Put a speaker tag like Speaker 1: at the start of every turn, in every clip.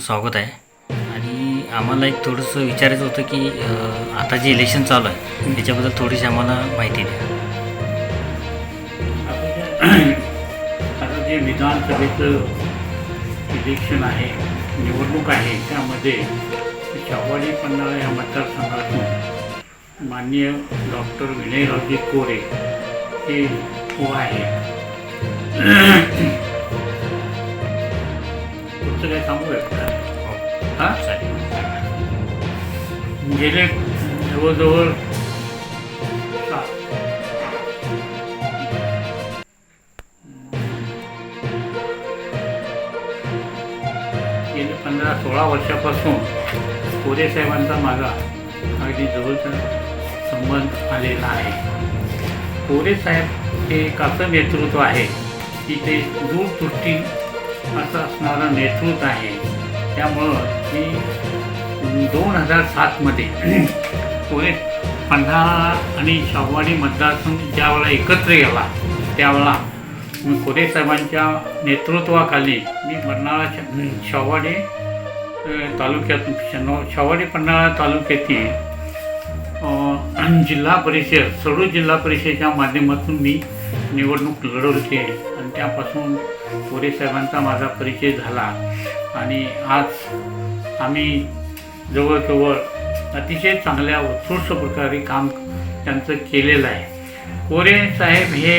Speaker 1: स्वागत आहे. आणि आम्हाला एक थोडंसं विचारायचं होतं की आता जे इलेक्शन चालू आहे त्याच्याबद्दल थोडीशी आम्हाला माहिती द्या.
Speaker 2: आता जे विधानसभेचं इलेक्शन आहे, निवडणूक आहे, त्यामध्ये शाहूवाडी पन्हाळा या मतदारसंघातून माननीय डॉक्टर विनयरावजी कोरे हे उभा आहे. पुढचं काय सांगू शकता? हां, गेले जवळजवळ गेले 15-16 वर्षापासून कोरे साहेबांचा माझा अगदी जवळचा संबंध आलेला आहे. कोरे साहेब हे एक असं नेतृत्व आहे की ते दूरदृष्टी असं असणारं नेतृत्व आहे. त्यामुळं मी 2007मध्ये कोरे पन्हाळा आणि शाहूवाडी मतदारसंघ ज्यावेळेला एकत्र गेला त्यावेळेला कोरे साहेबांच्या नेतृत्वाखाली मी पन्हाळा शाहूवाडी तालुक्यात शाहूवाडी पन्हाळा तालुक्यातील जिल्हा परिषद सडोद जिल्हा परिषदेच्या माध्यमातून मी निवडणूक लढवली आहे आणि त्यापासून कोरे साहेबांचा माझा परिचय झाला. आणि आज आम्ही जवळजवळ अतिशय चांगल्या उत्कृष्ट प्रकारे काम त्यांचं केलेलं आहे. कोरे साहेब हे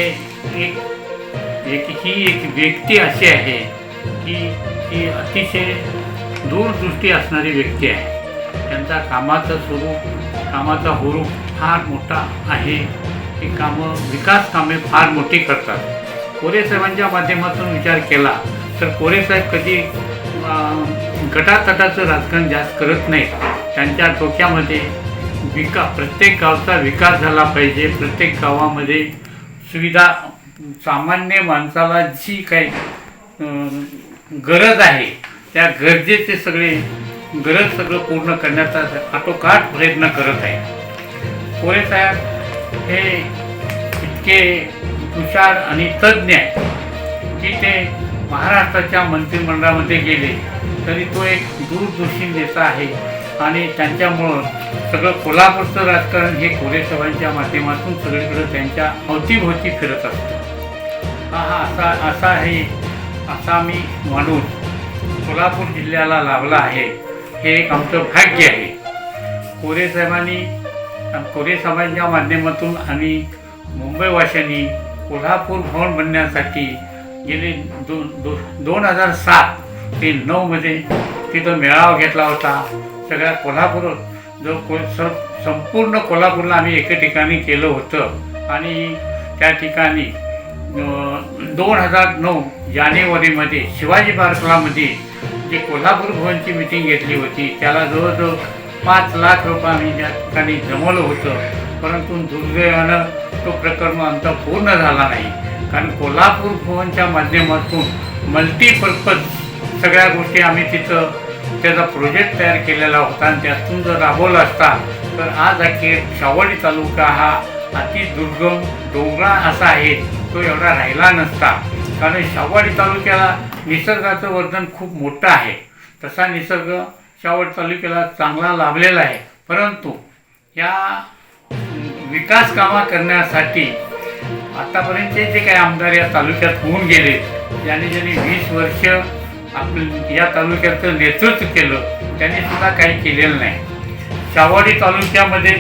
Speaker 2: एक व्यक्ती अशी आहे की ती अतिशय दूरदृष्टी असणारी व्यक्ती आहे. त्यांचा कामाचं स्वरूप कामाचा हुरूप फार मोठा आहे. ही विकास कामे फार मोठी करतात. कोरे साहेबांच्या माध्यमातून विचार केला तर कोरे साहेब कधी गटातटाचं राजकारण जास्त करत नाहीत. त्यांच्या डोक्यामध्ये प्रत्येक गावचा विकास झाला पाहिजे. प्रत्येक गावामध्ये सुविधा सामान्य माणसाला जी काही गरज आहे त्या गरजेचे सगळं पूर्ण करण्याचा आटोकाट प्रयत्न करत आहे. कोरे साहेब हे इतके हुशार आणि तज्ज्ञ आहेत की ते महाराष्ट्राच्या मंत्रिमंडळामध्ये गेले तरी तो एक दूरदृष्टी नेता आहे. आणि त्यांच्यामुळं सगळं कोल्हापूरचं राजकारण हे कोरे साहेबांच्या माध्यमातून सगळीकडे त्यांच्या अवतीभोवती फिरत असतं. असा मी मानून कोल्हापूर जिल्ह्याला लाभला आहे. हे एक आमचं भाग्य आहे. कोरे साहेबांच्या माध्यमातून आणि मुंबईवाशांनी कोल्हापूर भवन बनण्यासाठी गेले 2007 ते 2009मध्ये तिथं मेळावा घेतला होता. सगळ्या संपूर्ण कोल्हापूरला आम्ही एके ठिकाणी केलं होतं. आणि त्या ठिकाणी 2009 जानेवारीमध्ये शिवाजी पार्कलामध्ये जे कोल्हापूर भवनची मिटिंग घेतली होती त्याला जवळजवळ 5 लाख रुपये आम्ही त्या ठिकाणी जमवलं होतं. परंतु दुर्दैवानं तो प्रकल्प आमचा पूर्ण झाला नाही. कारण कोल्हापूर भवनच्या माध्यमातून मल्टीपर्पज सगळ्या गोष्टी आम्ही तिथं त्याचा प्रोजेक्ट तयार केलेला होता. आणि त्यातून जर राबवला असता तर आज अखेर शाहूवाडी तालुका हा अति दुर्गम डोंगरा असा आहे तो एवढा राहिला नसता. कारण शाहूवाडी तालुक्याला निसर्गाचं वर्धन खूप मोठं आहे. तसा निसर्ग शाहूवाडी तालुक्याला चांगला लाभलेला आहे. परंतु या विकास कामा करण्यासाठी आतापर्यंतचे जे काही आमदार या तालुक्यात होऊन गेले ज्यांनी 20 वर्ष या तालुक्याचं नेतृत्व केलं त्यांनी सुद्धा काही केलेलं नाही. शाहूवाडी तालुक्यामध्ये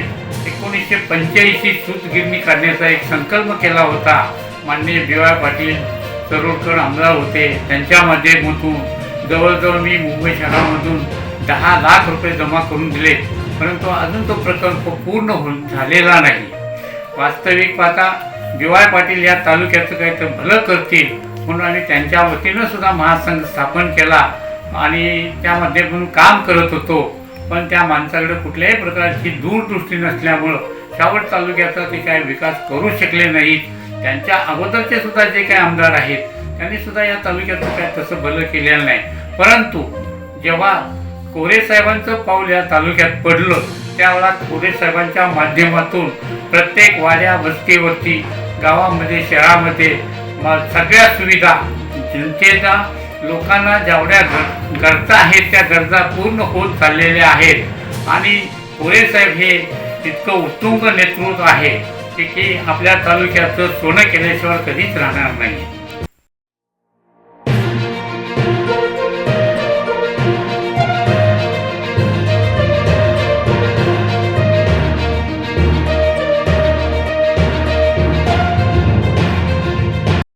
Speaker 2: 1985 सूतगिरणी काढण्याचा एक संकल्प केला होता. माननीय BY पाटील सरोडकर आमदार होते. त्यांच्या माध्यमातून जवळजवळ मी मुंबई शहरामधून 10 लाख रुपये जमा करून दिले. परंतु अजून तो प्रकल्प पूर्ण झालेला नाही. वास्तविक पाहता BY पाटील या तालुक्याचं काही तर भलं करतील म्हणून आम्ही त्यांच्या वतीनं सुद्धा महासंघ स्थापन केला आणि त्या माध्यमातून काम करत होतो. पण त्या माणसाकडे कुठल्याही प्रकारची दूरदृष्टी नसल्यामुळं शाहूवाडी तालुक्याचा ते काही विकास करू शकले नाहीत. त्यांच्या अगोदरचे सुद्धा जे काही आमदार आहेत त्यांनी सुद्धा या तालुक्याचं काय तसं भलं केलेलं नाही. परंतु जेव्हा कोरे साहेबांचं पाऊल या तालुक्यात पडलं त्यावेळेला कोरे साहेबांच्या माध्यमातून प्रत्येक वाड्या वस्तीवरती गावामध्ये शहरामध्ये सगळ्या सुविधा जनतेचा लोकांना जेवढ्या गरजा आहेत त्या गरजा पूर्ण होत चाललेल्या आहेत आणि पोरे साहेब हे इतकं उत्तुंग नेतृत्व आहे की आपल्या तालुक्याचं सोनं केल्याशिवाय कधीच राहणार नाही.